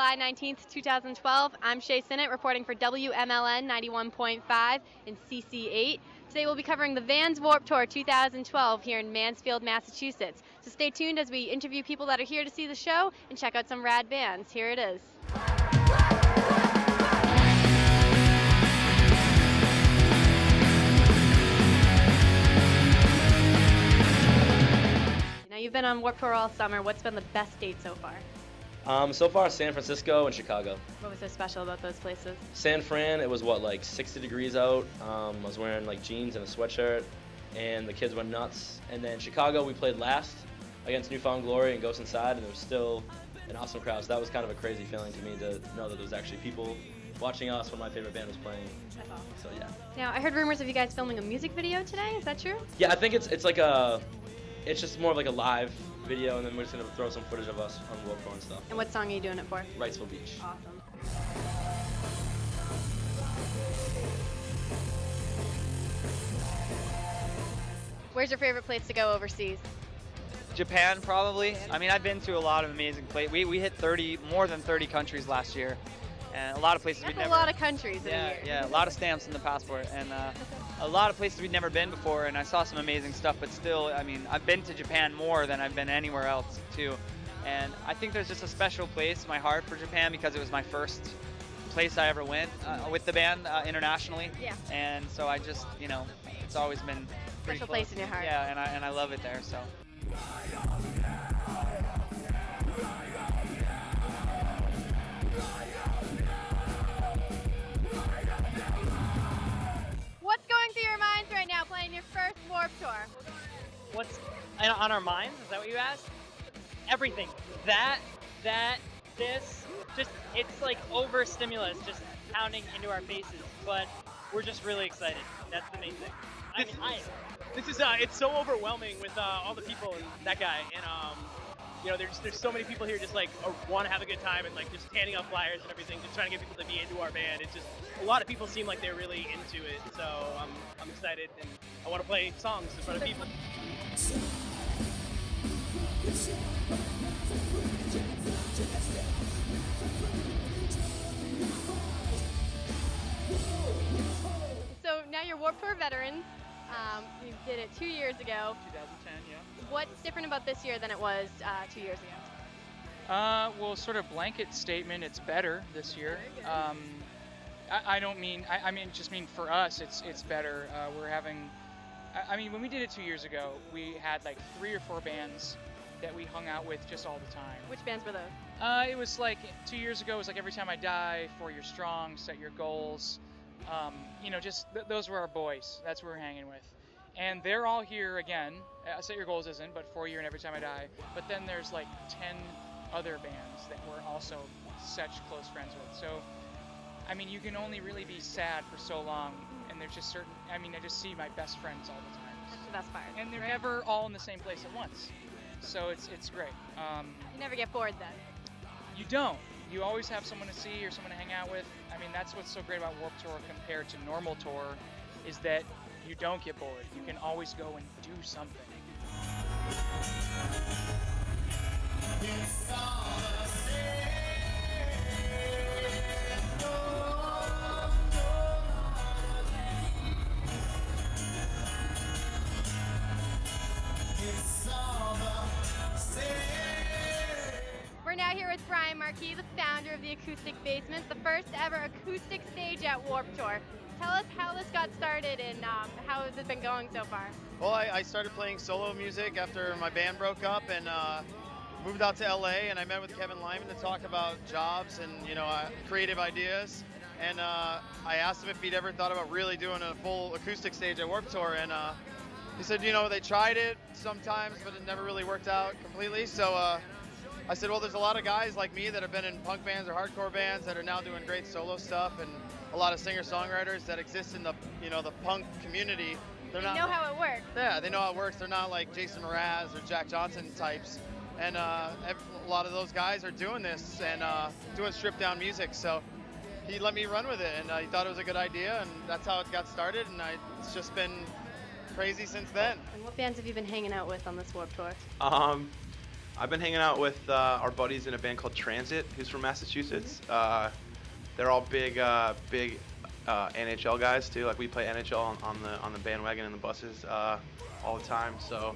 July 19th, 2012. I'm Shay Sinnott reporting for WMLN 91.5 and CC8. Today we'll be covering the Vans Warped Tour 2012 here in Mansfield, Massachusetts. So stay tuned as we interview people that are here to see the show and check out some rad bands. Here it is. Now you've been on Warped Tour all summer. What's been the best date so far? So far, San Francisco and Chicago. What was so special about those places? San Fran, it was like 60 degrees out. I was wearing like jeans and a sweatshirt, and the kids went nuts. And then Chicago, we played last against New Found Glory and Ghost Inside, and there was still an awesome crowd. So that was kind of a crazy feeling to me to know that there was actually people watching us when my favorite band was playing. That's awesome. So yeah. Now I heard rumors of you guys filming a music video today. Is that true? Yeah, I think it's just more of like a live video, and then we're just gonna throw some footage of us on Warped Tour and stuff. And what song are you doing it for? Wrightsville Beach. Awesome. Where's your favorite place to go overseas? Japan, probably. I mean, I've been to a lot of amazing places. We hit more than 30 countries last year, and a lot of places That's we'd never. a lot of countries in a year. Yeah, a lot of stamps in the passport, and a lot of places we'd never been before. And I saw some amazing stuff, but still, I mean, I've been to Japan more than I've been anywhere else too. And I think there's just a special place in my heart for Japan because it was my first place I ever went with the band internationally. Yeah. And so I just, it's always been pretty Special close. place in your heart. Yeah, and I love it there. So. What's going through your minds right now playing your first Warped Tour? What's on our minds? Is that what you asked? Everything. This, just, it's like over stimulus just pounding into our faces, but we're just really excited. That's the main thing. I mean, This is it's so overwhelming with all the people and that guy, and there's so many people here just like want to have a good time and like just handing out flyers and everything, just trying to get people to be into our band. It's just a lot of people seem like they're really into it, so I'm excited and I want to play songs in front of people. So now you're Warped Tour veterans. You did it 2 years ago. 2010, yeah. What's different about this year than it was 2 years ago? Well, sort of blanket statement, it's better this year. I just mean for us, it's better. We're having, when we did it 2 years ago, we had like 3 or 4 bands that we hung out with just all the time. Which bands were those? It was like 2 years ago, it was like Every Time I Die, 4 Year Strong, Set Your Goals. Those were our boys. That's who we're hanging with. And they're all here again. Set Your Goals isn't, but 4 Year and Every Time I Die. But then there's like 10 other bands that we're also such close friends with. So, you can only really be sad for so long. And there's just I just see my best friends all the time. That's the best part. And they're never all in the same place at once. So it's great. You never get bored then? You don't. You always have someone to see or someone to hang out with. That's what's so great about Warped Tour compared to normal tour, is that you don't get bored. You can always go and do something. We're now here with Brian Marquis, the founder of the Acoustic Basement, the first ever acoustic stage at Warped Tour. Tell us how this got started and how has it been going so far? Well, I started playing solo music after my band broke up and moved out to LA, and I met with Kevin Lyman to talk about jobs and creative ideas. And I asked him if he'd ever thought about really doing a full acoustic stage at Warped Tour, and he said, they tried it sometimes, but it never really worked out completely. So I said, well, there's a lot of guys like me that have been in punk bands or hardcore bands that are now doing great solo stuff, and a lot of singer-songwriters that exist in the the punk community. They know how it works. Yeah, they know how it works. They're not like Jason Mraz or Jack Johnson types, and a lot of those guys are doing this and doing stripped-down music. So he let me run with it, and he thought it was a good idea, and that's how it got started. And it's just been crazy since then. And what bands have you been hanging out with on this Warped Tour? I've been hanging out with our buddies in a band called Transit, who's from Massachusetts. They're all big NHL guys too. Like we play NHL on the bandwagon and the buses all the time. So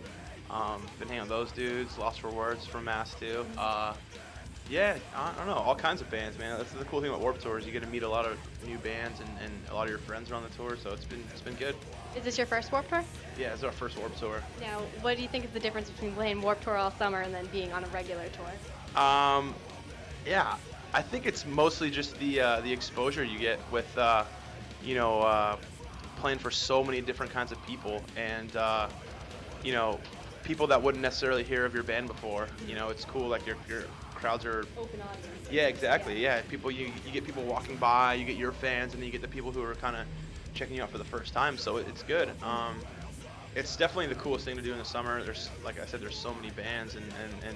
been hanging out with those dudes. Lost for Words from Mass too. Yeah, I don't know, all kinds of bands, man. That's the cool thing about Warped Tour is you get to meet a lot of new bands and a lot of your friends are on the tour. So it's been good. Is this your first Warped Tour? Yeah, it's our first Warped Tour. Now, what do you think is the difference between playing Warped Tour all summer and then being on a regular tour? Yeah, I think it's mostly just the exposure you get with playing for so many different kinds of people and people that wouldn't necessarily hear of your band before. It's cool. Like your crowds are Open audience. Yeah, exactly. Yeah, people you get people walking by, you get your fans, and then you get the people who are kind of checking you out for the first time. So it's good. It's definitely the coolest thing to do in the summer. There's, like I said, there's so many bands and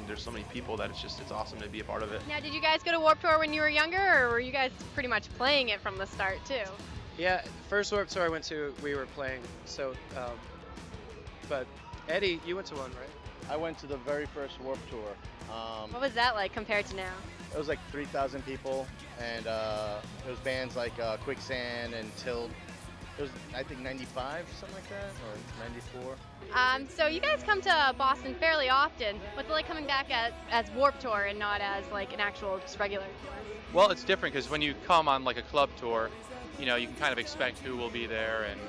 there's so many people that it's awesome to be a part of it. Now, did you guys go to Warped Tour when you were younger, or were you guys pretty much playing it from the start too? Yeah, first Warped Tour I went to, we were playing. So, but Eddie, you went to one, right? I went to the very first Warped Tour. What was that like compared to now? It was like 3,000 people, and it was bands like Quicksand and Tilt. It was, I think, 95, something like that, or 94. So you guys come to Boston fairly often. What's it like coming back as Warped Tour and not as like an actual just regular tour? Well, it's different because when you come on like a club tour, you can kind of expect who will be there and,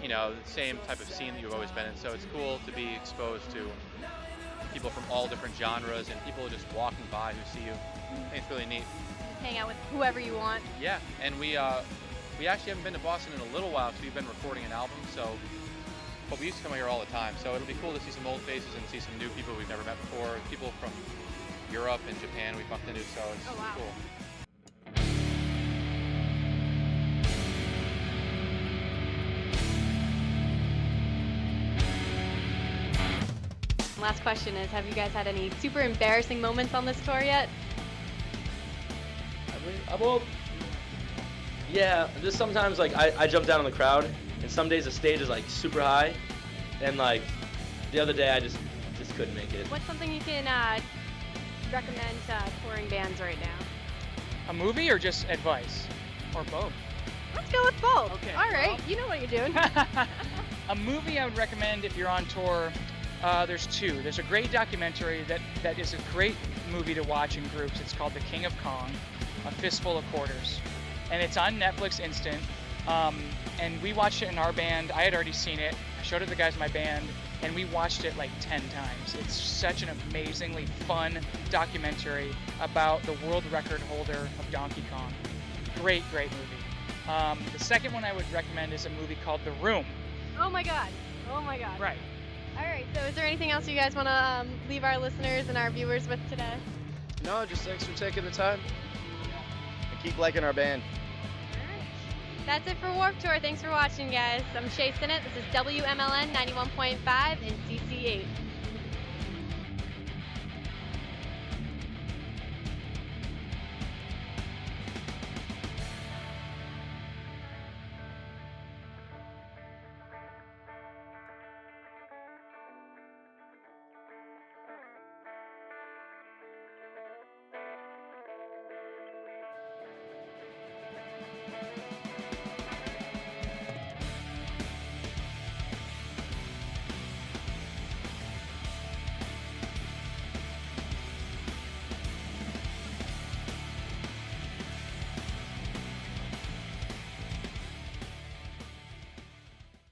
the same type of scene that you've always been in. So it's cool to be exposed to people from all different genres and people just walking by who see you. I think it's really neat. Hang out with whoever you want. Yeah, and we actually haven't been to Boston in a little while because we've been recording an album, but we used to come here all the time. So it'll be cool to see some old faces and see some new people we've never met before, people from Europe and Japan we bumped into, so it's cool. Last question is, have you guys had any super embarrassing moments on this tour yet? Yeah, just sometimes like I jump down in the crowd, and some days the stage is like super high, and like the other day I just couldn't make it. What's something you can recommend to touring bands right now? A movie or just advice? Or both? Let's go with both. Okay. All right, you know what you're doing. A movie I would recommend if you're on tour, there's two. There's a great documentary that is a great movie to watch in groups. It's called The King of Kong, A Fistful of Quarters. And it's on Netflix Instant. And we watched it in our band. I had already seen it. I showed it to the guys in my band, and we watched it like 10 times. It's such an amazingly fun documentary about the world record holder of Donkey Kong. Great, great movie. The second one I would recommend is a movie called The Room. Oh my God. Oh my God. Right. All right, so is there anything else you guys want to leave our listeners and our viewers with today? No, just thanks for taking the time. And keep liking our band. That's it for Warped Tour. Thanks for watching, guys. I'm Shay Sinnott. This is WMLN 91.5 and CC8.